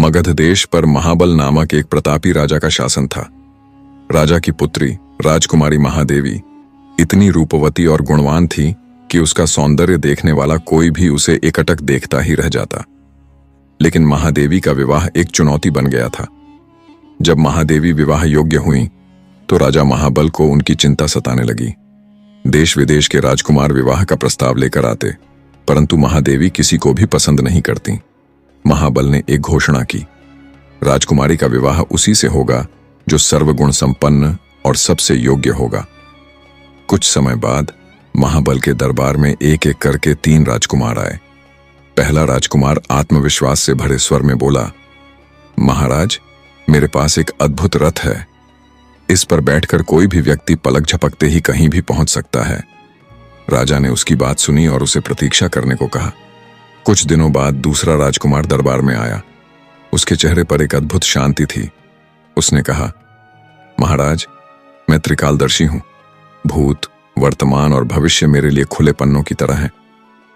मगध देश पर महाबल नामक एक प्रतापी राजा का शासन था। राजा की पुत्री राजकुमारी महादेवी इतनी रूपवती और गुणवान थी कि उसका सौंदर्य देखने वाला कोई भी उसे एकटक देखता ही रह जाता। लेकिन महादेवी का विवाह एक चुनौती बन गया था। जब महादेवी विवाह योग्य हुई तो राजा महाबल को उनकी चिंता सताने लगी। देश विदेश के राजकुमार विवाह का प्रस्ताव लेकर आते, परंतु महादेवी किसी को भी पसंद नहीं करती। महाबल ने एक घोषणा की, राजकुमारी का विवाह उसी से होगा जो सर्वगुण संपन्न और सबसे योग्य होगा। कुछ समय बाद महाबल के दरबार में एक एक करके 3 राजकुमार आए। पहला राजकुमार आत्मविश्वास से भरे स्वर में बोला, महाराज, मेरे पास एक अद्भुत रथ है। इस पर बैठकर कोई भी व्यक्ति पलक झपकते ही कहीं भी पहुंच सकता है। राजा ने उसकी बात सुनी और उसे प्रतीक्षा करने को कहा। कुछ दिनों बाद दूसरा राजकुमार दरबार में आया। उसके चेहरे पर एक अद्भुत शांति थी। उसने कहा, महाराज, मैं त्रिकालदर्शी हूं। भूत, वर्तमान और भविष्य मेरे लिए खुले पन्नों की तरह हैं।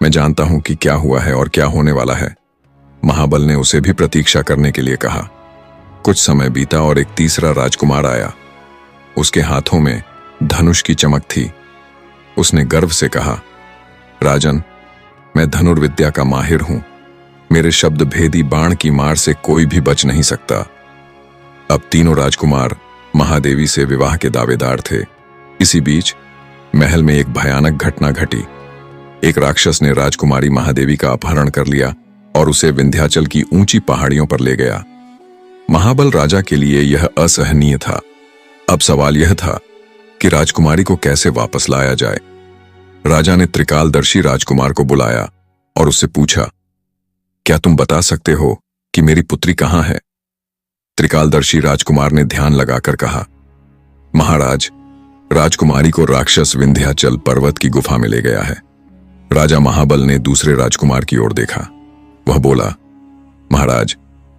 मैं जानता हूं कि क्या हुआ है और क्या होने वाला है। महाबल ने उसे भी प्रतीक्षा करने के लिए कहा। कुछ समय बीता और एक तीसरा राजकुमार आया। उसके हाथों में धनुष की चमक थी। उसने गर्व से कहा, राजन, मैं धनुर्विद्या का माहिर हूं। मेरे शब्द भेदी बाण की मार से कोई भी बच नहीं सकता। अब तीनों राजकुमार महादेवी से विवाह के दावेदार थे। इसी बीच महल में एक भयानक घटना घटी। एक राक्षस ने राजकुमारी महादेवी का अपहरण कर लिया और उसे विंध्याचल की ऊंची पहाड़ियों पर ले गया। महाबल राजा के लिए यह असहनीय था। अब सवाल यह था कि राजकुमारी को कैसे वापस लाया जाए। राजा ने त्रिकालदर्शी राजकुमार को बुलाया और उससे पूछा, क्या तुम बता सकते हो कि मेरी पुत्री कहां है? त्रिकालदर्शी राजकुमार ने ध्यान लगाकर कहा, महाराज, राजकुमारी को राक्षस विंध्याचल पर्वत की गुफा में ले गया है। राजा महाबल ने दूसरे राजकुमार की ओर देखा। वह बोला, महाराज,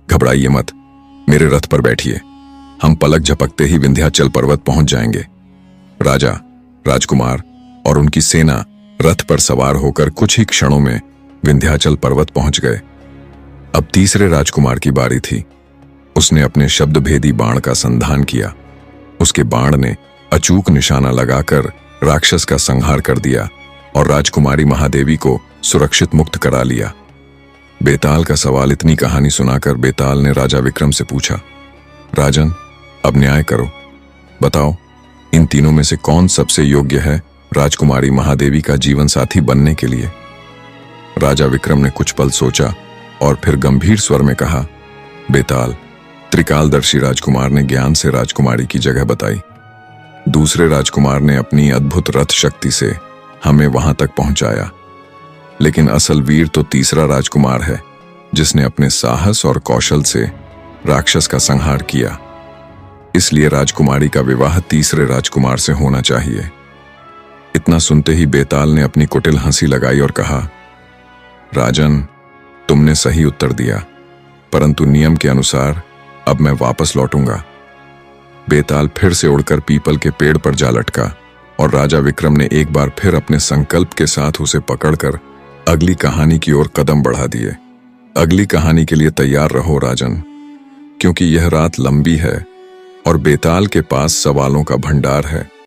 घबराइए मत, मेरे रथ पर बैठिए। हम पलक झपकते ही विंध्याचल पर्वत पहुंच जाएंगे। राजा, राजकुमार और उनकी सेना रथ पर सवार होकर कुछ ही क्षणों में विंध्याचल पर्वत पहुंच गए। अब तीसरे राजकुमार की बारी थी। उसने अपने शब्द भेदी बाण का संधान किया। उसके बाण ने अचूक निशाना लगाकर राक्षस का संहार कर दिया और राजकुमारी महादेवी को सुरक्षित मुक्त करा लिया। बेताल का सवाल इतनी कहानी सुनाकर बेताल ने राजा विक्रम से पूछा, राजन, अब न्याय करो। बताओ, इन तीनों में से कौन सबसे योग्य है राजकुमारी महादेवी का जीवन साथी बनने के लिए? राजा विक्रम ने कुछ पल सोचा और फिर गंभीर स्वर में कहा, बेताल, त्रिकालदर्शी राजकुमार ने ज्ञान से राजकुमारी की जगह बताई। दूसरे राजकुमार ने अपनी अद्भुत रथ शक्ति से हमें वहां तक पहुंचाया। लेकिन असल वीर तो तीसरा राजकुमार है, जिसने अपने साहस और कौशल से राक्षस का संहार किया। इसलिए राजकुमारी का विवाह तीसरे राजकुमार से होना चाहिए। इतना सुनते ही बेताल ने अपनी कुटिल हंसी लगाई और कहा, राजन, तुमने सही उत्तर दिया, परंतु नियम के अनुसार अब मैं वापस लौटूंगा। बेताल फिर से उड़कर पीपल के पेड़ पर जा लटका और राजा विक्रम ने एक बार फिर अपने संकल्प के साथ उसे पकड़कर अगली कहानी की ओर कदम बढ़ा दिए। अगली कहानी के लिए तैयार रहो राजन, क्योंकि यह रात लंबी है और बेताल के पास सवालों का भंडार है।